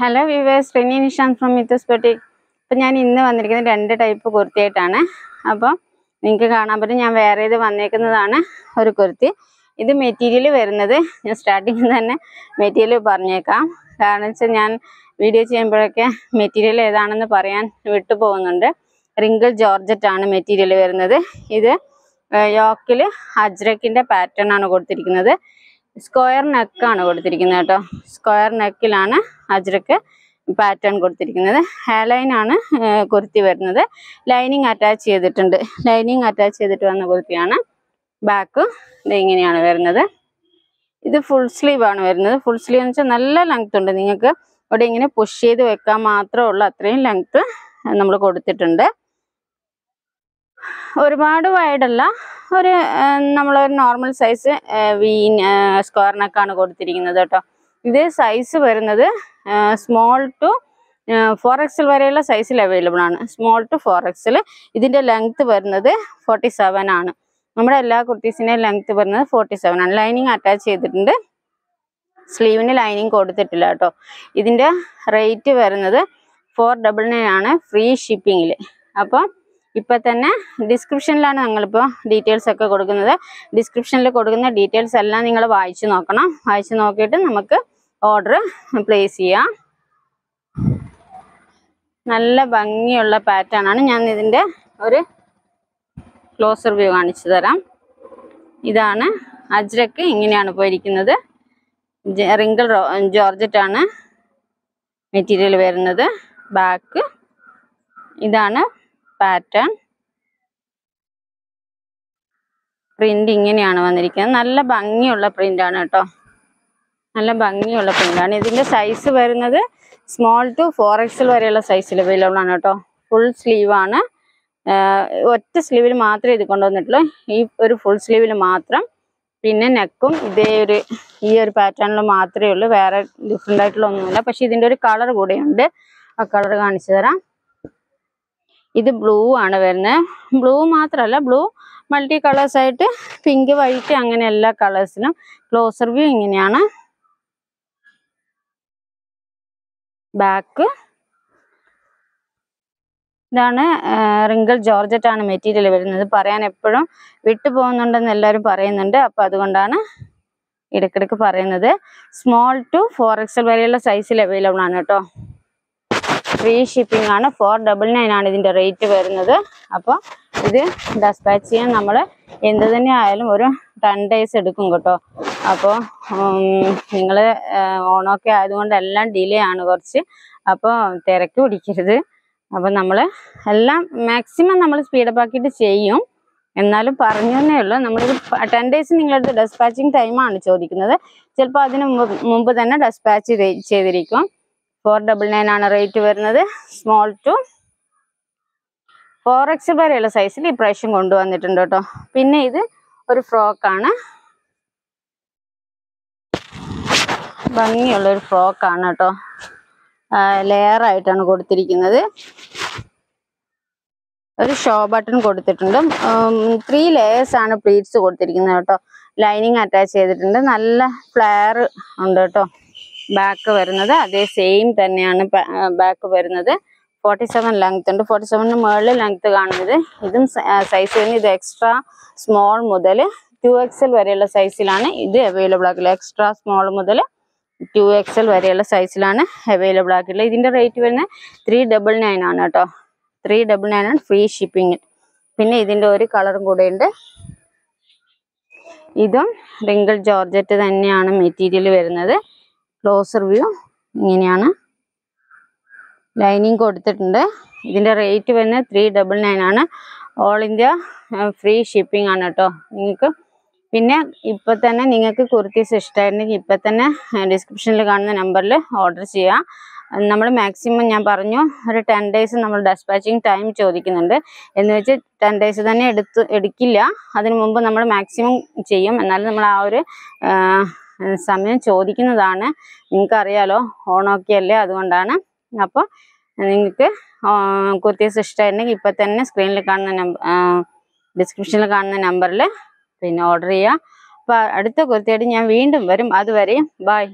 Hello viewers, Reni Nishan from Mithus Boutique. അപ്പോൾ ഞാൻ ഇന്ന് വന്നിരിക്കുന്നത് രണ്ട് ടൈപ്പ് കുർത്തിയായിട്ടാണ്. അപ്പോൾ നിങ്ങൾക്ക് കാണാൻ പറ്റും ഞാൻ വേറെ ഇത് വന്നേക്കുന്നതാണ് ഒരു കുർത്തി. ഇത് മെറ്റീരിയൽ വരുന്നത് ഞാൻ സ്റ്റാർട്ടിങ്ങിൽ തന്നെ മെറ്റീരിയൽ പറഞ്ഞേക്കാം. കാരണം വെച്ചാൽ ഞാൻ വീഡിയോ ചെയ്യുമ്പോഴൊക്കെ മെറ്റീരിയൽ ഏതാണെന്ന് പറയാൻ വിട്ടുപോകുന്നുണ്ട്. റിങ്കിൾ ജോർജറ്റ് ആണ് മെറ്റീരിയൽ വരുന്നത്. ഇത് യോക്കിൽ അജ്രക്കിൻ്റെ പാറ്റേൺ ആണ് കൊടുത്തിരിക്കുന്നത്. സ്ക്വയർ നെക്കാണ് കൊടുത്തിരിക്കുന്നത് കേട്ടോ. സ്ക്വയർ നെക്കിലാണ് അജ്രക്ക് പാറ്റേൺ കൊടുത്തിരിക്കുന്നത്. ഹെയർലൈൻ ആണ് കുർത്തി വരുന്നത്. ലൈനിങ് അറ്റാച്ച് ചെയ്തിട്ടുണ്ട്. ലൈനിങ് അറ്റാച്ച് ചെയ്തിട്ട് വന്ന കുർത്തിയാണ്. ബാക്ക് ഇത് ഇങ്ങനെയാണ് വരുന്നത്. ഇത് ഫുൾ സ്ലീവ് ആണ് വരുന്നത്. ഫുൾ സ്ലീവ് എന്ന് വെച്ചാൽ നല്ല ലെങ്ത് ഉണ്ട്. നിങ്ങൾക്ക് ഇവിടെ ഇങ്ങനെ പുഷ് ചെയ്ത് വെക്കാൻ മാത്രമേ ഉള്ളൂ, അത്രയും ലെങ്ത് നമ്മൾ കൊടുത്തിട്ടുണ്ട്. ഒരുപാട് വൈഡല്ല, ഒരു നമ്മളൊരു നോർമൽ സൈസ് സ്ക്വയർ നെക്കാണ് കൊടുത്തിരിക്കുന്നത് കേട്ടോ. ഇത് സൈസ് വരുന്നത് സ്മോൾ ടു 4XL വരെയുള്ള സൈസിൽ അവൈലബിൾ ആണ്. Small to 4XL. ഇതിൻ്റെ ലെങ്ത് വരുന്നത് 47 ആണ്. നമ്മുടെ എല്ലാ കുർത്തീസിൻ്റെയും ലെങ്ത് വരുന്നത് 47 ആണ്. ലൈനിങ് അറ്റാച്ച് ചെയ്തിട്ടുണ്ട്. സ്ലീവിന് ലൈനിങ് കൊടുത്തിട്ടില്ല കേട്ടോ. ഇതിൻ്റെ റേറ്റ് വരുന്നത് 499 ആണ് ഫ്രീ ഷിപ്പിങ്ങിൽ. അപ്പോൾ ഇപ്പം തന്നെ ഡിസ്ക്രിപ്ഷനിലാണ് ഞങ്ങളിപ്പോൾ ഡീറ്റെയിൽസ് ഒക്കെ കൊടുക്കുന്നത്. ഡിസ്ക്രിപ്ഷനിൽ കൊടുക്കുന്ന ഡീറ്റെയിൽസ് എല്ലാം നിങ്ങൾ വായിച്ച് നോക്കണം. വായിച്ച് നോക്കിയിട്ട് നമുക്ക് ഓർഡർ പ്ലേസ് ചെയ്യാം. നല്ല ഭംഗിയുള്ള പാറ്റേൺ ആണ്. ഞാൻ ഇതിൻ്റെ ഒരു ക്ലോസർ വ്യൂ കാണിച്ചു തരാം. ഇതാണ് അജ്രക്ക്, ഇങ്ങനെയാണ് പോയിരിക്കുന്നത്. റിങ്കിൾ ജോർജറ്റ് ആണ് മെറ്റീരിയൽ വരുന്നത്. ബാക്ക് ഇതാണ് പാറ്റേൺ. പ്രിന്റ് ഇങ്ങനെയാണ് വന്നിരിക്കുന്നത്. നല്ല ഭംഗിയുള്ള പ്രിന്റ് ആണ് കേട്ടോ. നല്ല ഭംഗിയുള്ള പ്രിന്റ് ആണ്. ഇതിന്റെ സൈസ് വരുന്നത് സ്മോൾ ടു 4XL വരെയുള്ള സൈസിൽ അവൈലബിൾ ആണ് കേട്ടോ. ഫുൾ സ്ലീവ് ആണ്. ഒറ്റ സ്ലീവിൽ മാത്രമേ ഇത് കൊണ്ടുവന്നിട്ടുള്ളൂ. ഈ ഒരു ഫുൾ സ്ലീവിൽ മാത്രം. പിന്നെ നെക്കും ഈ ഒരു പാറ്റേണിൽ മാത്രമേ ഉള്ളൂ. വേറെ ഡിഫറെൻ്റ് ആയിട്ടുള്ള ഒന്നുമില്ല. പക്ഷെ ഇതിൻ്റെ ഒരു കളർ കൂടെയുണ്ട്. ആ കളർ കാണിച്ചു തരാം. ഇത് ബ്ലൂ ആണ് വരുന്നത്. ബ്ലൂ മാത്രമല്ല, ബ്ലൂ മൾട്ടി കളേഴ്സ് ആയിട്ട് പിങ്ക്, വൈറ്റ് അങ്ങനെ എല്ലാ കളേഴ്സിലും. ക്ലോസർ വ്യൂ ഇങ്ങനെയാണ്. ബാക്ക് ഇതാണ്. റിങ്കിൾ ജോർജറ്റ് ആണ് മെറ്റീരിയൽ വരുന്നത്. പറയാൻ എപ്പോഴും വിട്ടു പോകുന്നുണ്ടെന്ന് എല്ലാവരും പറയുന്നുണ്ട്. അപ്പോൾ അതുകൊണ്ടാണ് ഇടയ്ക്കിടയ്ക്ക് പറയുന്നത്. സ്മോൾ ടു 4XL വരെയുള്ള സൈസിൽ അവൈലബിൾ ആണ് കേട്ടോ. ഫ്രീ ഷിപ്പിംഗ് ആണ്. 499 ആണ് ഇതിൻ്റെ റേറ്റ് വരുന്നത്. അപ്പോൾ ഇത് ഡെസ്പാച്ച് ചെയ്യാൻ നമ്മൾ എന്ത് തന്നെ ആയാലും ഒരു 10 days എടുക്കും കേട്ടോ. അപ്പോൾ നിങ്ങൾ ഓണമൊക്കെ ആയതുകൊണ്ട് എല്ലാം ഡിലേ ആണ് കുറച്ച്. അപ്പോൾ തിരക്ക് പിടിക്കരുത്. അപ്പോൾ നമ്മൾ എല്ലാം മാക്സിമം നമ്മൾ സ്പീഡപ്പ് ആക്കിയിട്ട് ചെയ്യും. എന്നാലും പറഞ്ഞതേ ഉള്ളൂ. നമ്മളൊരു 10 days നിങ്ങളടുത്ത് ഡെസ്പാച്ചിങ് ടൈമാണ് ചോദിക്കുന്നത്. ചിലപ്പോൾ അതിന് മുമ്പ് തന്നെ ഡെസ്പാച്ച് ചെയ്തിരിക്കും. 499 ആണ് റേറ്റ് വരുന്നത്. സ്മോൾ ടു 4XL വരെയുള്ള സൈസിൽ ഈ പ്രാവശ്യം കൊണ്ടുവന്നിട്ടുണ്ട് കേട്ടോ. പിന്നെ ഇത് ഒരു ഫ്രോക്കാണ്. ഭംഗിയുള്ളൊരു ഫ്രോക്കാണ് കേട്ടോ. ലെയർ ആയിട്ടാണ് കൊടുത്തിരിക്കുന്നത്. ഒരു ഷോ ബട്ടൺ കൊടുത്തിട്ടുണ്ട്. 3 layers ആണ് പ്ലീറ്റ്സ് കൊടുത്തിരിക്കുന്നത് കേട്ടോ. ലൈനിങ് അറ്റാച്ച് ചെയ്തിട്ടുണ്ട്. നല്ല ഫ്ലെയർ ഉണ്ട് കേട്ടോ. ബാക്ക് വരുന്നത് അതേ സെയിം തന്നെയാണ് ബാക്ക് വരുന്നത്. 47 ലെങ്ത് ഉണ്ട്. 47 മുകളിൽ ലെങ്ത് കാണുന്നത്. ഇതും സൈസ് വരുന്നത് ഇത് എക്സ്ട്രാ സ്മോൾ മുതൽ 2XL വരെയുള്ള സൈസിലാണ് ഇത് അവൈലബിൾ ആക്കില്ല. എക്സ്ട്രാ സ്മോൾ മുതൽ 2XL വരെയുള്ള സൈസിലാണ് അവൈലബിൾ ആക്കില്ല. ഇതിൻ്റെ റേറ്റ് വരുന്നത് 399 ആണ് കേട്ടോ. 399 ആണ് ഫ്രീ ഷിപ്പിംഗ്. പിന്നെ ഇതിൻ്റെ ഒരു കളറും കൂടെ ഉണ്ട്. ഇതും റിങ്കിൾ ജോർജറ്റ് തന്നെയാണ് മെറ്റീരിയൽ വരുന്നത്. ക്ലോസർ വ്യൂ ഇങ്ങനെയാണ്. ലൈനിങ് കൊടുത്തിട്ടുണ്ട്. ഇതിൻ്റെ റേറ്റ് വരുന്നത് 399 ആണ്. ഓൾ ഇന്ത്യ ഫ്രീ ഷിപ്പിംഗ് ആണ് കേട്ടോ നിങ്ങൾക്ക്. പിന്നെ ഇപ്പം തന്നെ നിങ്ങൾക്ക് കുർത്തീസ് ഇഷ്ടമായിരുന്നെങ്കിൽ ഇപ്പം തന്നെ ഡിസ്ക്രിപ്ഷനിൽ കാണുന്ന നമ്പറിൽ ഓർഡർ ചെയ്യാം. നമ്മൾ മാക്സിമം ഞാൻ പറഞ്ഞു ഒരു 10 days നമ്മൾ ഡെസ്പാച്ചിങ് ടൈം ചോദിക്കുന്നുണ്ട്. എന്ന് വെച്ച് 10 days തന്നെ എടുക്കില്ല. അതിനു മുമ്പ് നമ്മൾ മാക്സിമം ചെയ്യും. എന്നാലും നമ്മൾ ആ ഒരു സമയം ചോദിക്കുന്നതാണ്. നിങ്ങൾക്കറിയാലോ ഓണമൊക്കെ അല്ലേ, അതുകൊണ്ടാണ്. അപ്പോൾ നിങ്ങൾക്ക് കുർത്തീസ് ഇഷ്ടമായിരുന്നെങ്കിൽ ഇപ്പം തന്നെ സ്ക്രീനിൽ കാണുന്ന ഡിസ്ക്രിപ്ഷനിൽ കാണുന്ന നമ്പറിൽ പിന്നെ ഓർഡർ ചെയ്യുക. അപ്പോൾ അടുത്ത കുർത്തിയായിട്ട് ഞാൻ വീണ്ടും വരും. അതുവരെയും ബൈ.